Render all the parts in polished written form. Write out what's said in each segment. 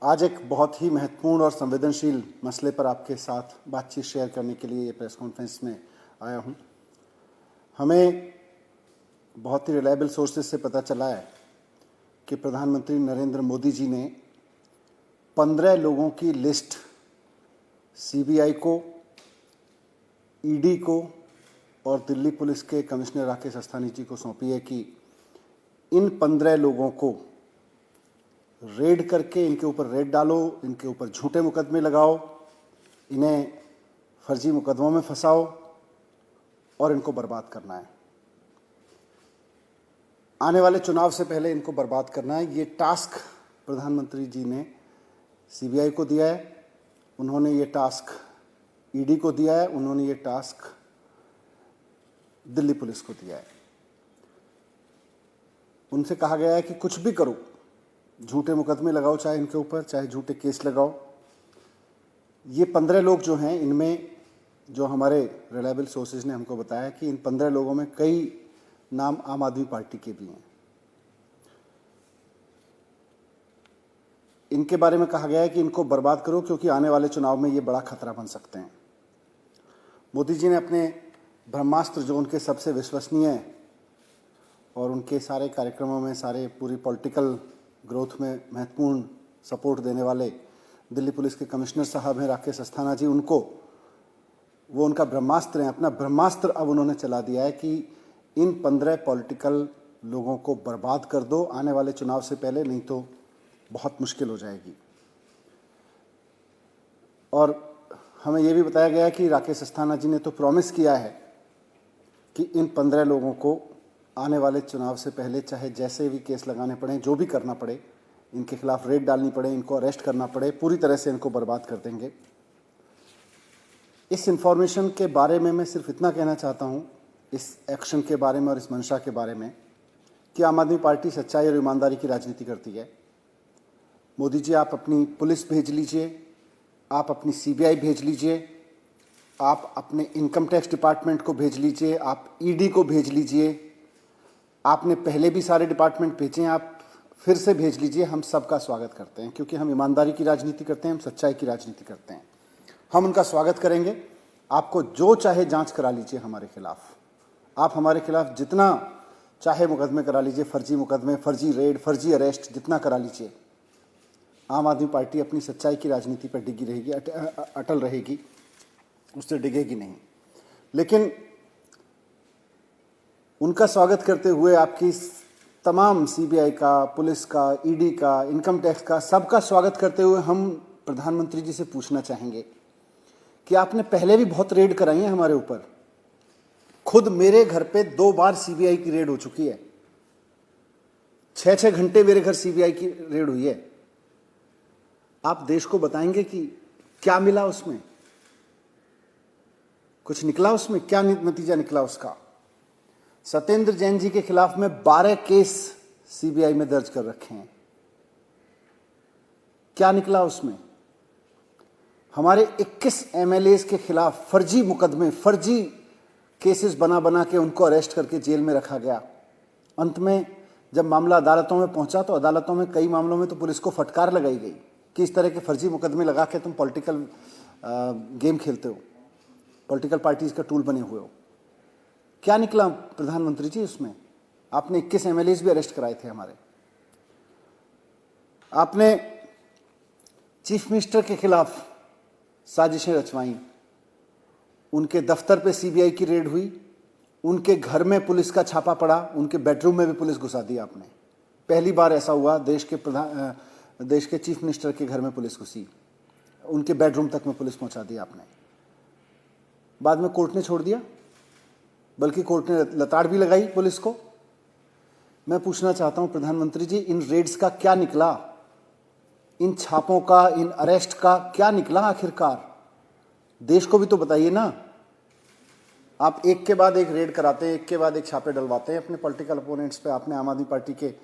आज एक बहुत ही महत्वपूर्ण और संवेदनशील मसले पर आपके साथ बातचीत शेयर करने के लिए ये प्रेस कॉन्फ्रेंस में आया हूँ। हमें बहुत ही रिलायबल सोर्सेज से पता चला है कि प्रधानमंत्री नरेंद्र मोदी जी ने 15 लोगों की लिस्ट सीबीआई को, ईडी को और दिल्ली पुलिस के कमिश्नर राकेश अस्थाना जी को सौंपी है कि इन 15 लोगों को रेड करके इनके ऊपर रेड डालो, इनके ऊपर झूठे मुकदमे लगाओ, इन्हें फर्जी मुकदमों में फंसाओ और इनको बर्बाद करना है। आने वाले चुनाव से पहले इनको बर्बाद करना है। ये टास्क प्रधानमंत्री जी ने सीबीआई को दिया है, उन्होंने ये टास्क ईडी को दिया है, उन्होंने ये टास्क दिल्ली पुलिस को दिया है। उनसे कहा गया है कि कुछ भी करो, झूठे मुकदमे लगाओ, चाहे इनके ऊपर, चाहे झूठे केस लगाओ। ये 15 लोग जो हैं, इनमें जो हमारे रिलायबल सोर्सेज ने हमको बताया कि इन 15 लोगों में कई नाम आम आदमी पार्टी के भी हैं। इनके बारे में कहा गया है कि इनको बर्बाद करो क्योंकि आने वाले चुनाव में ये बड़ा खतरा बन सकते हैं। मोदी जी ने अपने ब्रह्मास्त्र, जो उनके सबसे विश्वसनीय और उनके सारे कार्यक्रमों में, सारे पूरी पॉलिटिकल ग्रोथ में महत्वपूर्ण सपोर्ट देने वाले दिल्ली पुलिस के कमिश्नर साहब हैं राकेश अस्थाना जी, वो उनका ब्रह्मास्त्र है। अपना ब्रह्मास्त्र अब उन्होंने चला दिया है कि इन 15 पॉलिटिकल लोगों को बर्बाद कर दो आने वाले चुनाव से पहले, नहीं तो बहुत मुश्किल हो जाएगी। और हमें यह भी बताया गया कि राकेश अस्थाना जी ने तो प्रॉमिस किया है कि इन 15 लोगों को आने वाले चुनाव से पहले चाहे जैसे भी केस लगाने पड़े, जो भी करना पड़े, इनके खिलाफ रेड डालनी पड़े, इनको अरेस्ट करना पड़े, पूरी तरह से इनको बर्बाद कर देंगे। इस इंफॉर्मेशन के बारे में मैं सिर्फ इतना कहना चाहता हूँ, इस एक्शन के बारे में और इस मंशा के बारे में, कि आम आदमी पार्टी सच्चाई और ईमानदारी की राजनीति करती है। मोदी जी, आप अपनी पुलिस भेज लीजिए, आप अपनी सीबीआई भेज लीजिए, आप अपने इनकम टैक्स डिपार्टमेंट को भेज लीजिए, आप ईडी को भेज लीजिए, आपने पहले भी सारे डिपार्टमेंट भेजे हैं, आप फिर से भेज लीजिए। हम सबका स्वागत करते हैं क्योंकि हम ईमानदारी की राजनीति करते हैं, हम सच्चाई की राजनीति करते हैं। हम उनका स्वागत करेंगे। आपको जो चाहे जांच करा लीजिए हमारे खिलाफ, आप हमारे खिलाफ जितना चाहे मुकदमे करा लीजिए, फर्जी मुकदमे, फर्जी रेड, फर्जी अरेस्ट, जितना करा लीजिए। आम आदमी पार्टी अपनी सच्चाई की राजनीति पर डिगी रहेगी, अटल रहेगी, उससे डिगेगी नहीं। लेकिन उनका स्वागत करते हुए आपकी तमाम सीबीआई का, पुलिस का, ईडी का, इनकम टैक्स का, सबका स्वागत करते हुए हम प्रधानमंत्री जी से पूछना चाहेंगे कि आपने पहले भी बहुत रेड कराई है हमारे ऊपर। खुद मेरे घर पे 2 बार सीबीआई की रेड हो चुकी है, 6-6 घंटे मेरे घर सीबीआई की रेड हुई है। आप देश को बताएंगे कि क्या मिला उसमें, कुछ निकला उसमें, क्या नतीजा निकला उसका। सत्येंद्र जैन जी के खिलाफ में 12 केस सीबीआई में दर्ज कर रखे हैं, क्या निकला उसमें। हमारे 21 एमएलएस के खिलाफ फर्जी मुकदमे, फर्जी केसेस बना बना के उनको अरेस्ट करके जेल में रखा गया। अंत में जब मामला अदालतों में पहुंचा तो अदालतों में कई मामलों में तो पुलिस को फटकार लगाई गई कि इस तरह के फर्जी मुकदमे लगा के तुम पॉलिटिकल गेम खेलते हो, पॉलिटिकल पार्टीज का टूल बने हुए हो। क्या निकला प्रधानमंत्री जी उसमें? आपने 21 एमएलएस भी अरेस्ट कराए थे हमारे। आपने चीफ मिनिस्टर के खिलाफ साजिशें रचवाई, उनके दफ्तर पे सीबीआई की रेड हुई, उनके घर में पुलिस का छापा पड़ा, उनके बेडरूम में भी पुलिस घुसा दी आपने। पहली बार ऐसा हुआ, देश के चीफ मिनिस्टर के घर में पुलिस घुसी, उनके बेडरूम तक में पुलिस पहुंचा दी आपने। बाद में कोर्ट ने छोड़ दिया, बल्कि कोर्ट ने लताड़ भी लगाई पुलिस को। मैं पूछना चाहता हूं प्रधानमंत्री जी, इन रेड्स का क्या निकला, इन छापों का, इन अरेस्ट का क्या निकला आखिरकार? देश को भी तो बताइए ना। आप एक के बाद एक रेड कराते हैं, एक के बाद एक छापे डलवाते हैं अपने पॉलिटिकल अपोनेंट्स पे। आपने आम आदमी पार्टी के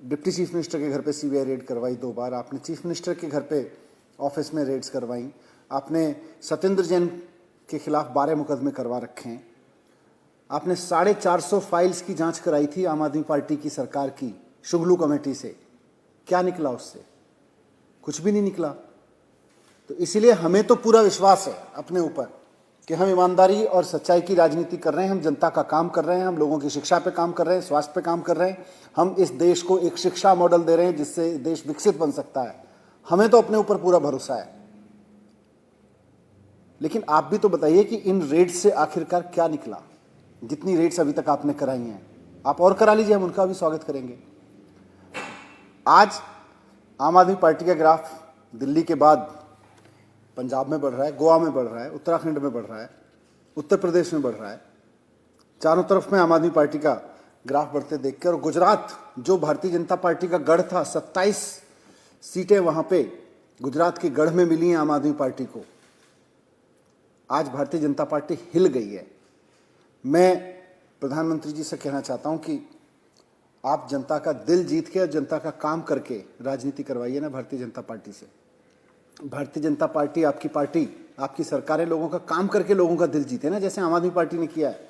डिप्टी चीफ मिनिस्टर के घर पे सीबीआई रेड करवाई 2 बार, आपने चीफ मिनिस्टर के घर पे ऑफिस में रेड्स करवाई, आपने सत्येंद्र जैन के खिलाफ 12 मुकदमे करवा रखे हैं, आपने 450 फाइल्स की जांच कराई थी आम आदमी पार्टी की सरकार की शुगलू कमेटी से। क्या निकला उससे? कुछ भी नहीं निकला। तो इसलिए हमें तो पूरा विश्वास है अपने ऊपर कि हम ईमानदारी और सच्चाई की राजनीति कर रहे हैं, हम जनता का काम कर रहे हैं, हम लोगों की शिक्षा पे काम कर रहे हैं, स्वास्थ्य पे काम कर रहे हैं, हम इस देश को एक शिक्षा मॉडल दे रहे हैं जिससे देश विकसित बन सकता है। हमें तो अपने ऊपर पूरा भरोसा है। लेकिन आप भी तो बताइए कि इन रेड्स से आखिरकार क्या निकला? जितनी रेड्स अभी तक आपने कराई हैं, आप और करा लीजिए, हम उनका भी स्वागत करेंगे। आज आम आदमी पार्टी का ग्राफ दिल्ली के बाद पंजाब में बढ़ रहा है, गोवा में बढ़ रहा है, उत्तराखंड में बढ़ रहा है, उत्तर प्रदेश में बढ़ रहा है। चारों तरफ में आम आदमी पार्टी का ग्राफ बढ़ते देखकर, और गुजरात जो भारतीय जनता पार्टी का गढ़ था, 27 सीटें वहां पे गुजरात के गढ़ में मिली हैं आम आदमी पार्टी को। आज भारतीय जनता पार्टी हिल गई है। मैं प्रधानमंत्री जी से कहना चाहता हूं कि आप जनता का दिल जीत के और जनता का काम करके राजनीति करवाइए ना भारतीय जनता पार्टी से। भारतीय जनता पार्टी, आपकी सरकारें लोगों का काम करके लोगों का दिल जीते ना, जैसे आम आदमी पार्टी ने किया है।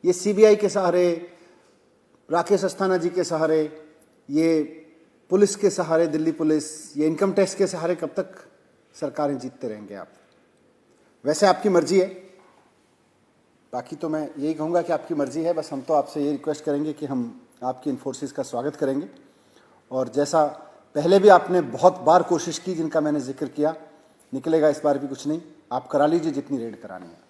ये सीबीआई के सहारे, राकेश अस्थाना जी के सहारे, ये पुलिस के सहारे, दिल्ली पुलिस, ये इनकम टैक्स के सहारे कब तक सरकारें जीतते रहेंगे आप? वैसे आपकी मर्जी है, बाकी तो मैं यही कहूँगा कि आपकी मर्जी है। बस हम तो आपसे ये रिक्वेस्ट करेंगे कि हम आपकी इन फोर्सेस का स्वागत करेंगे, और जैसा पहले भी आपने बहुत बार कोशिश की जिनका मैंने जिक्र किया, निकलेगा इस बार भी कुछ नहीं, आप करा लीजिए जितनी रेड करानी है।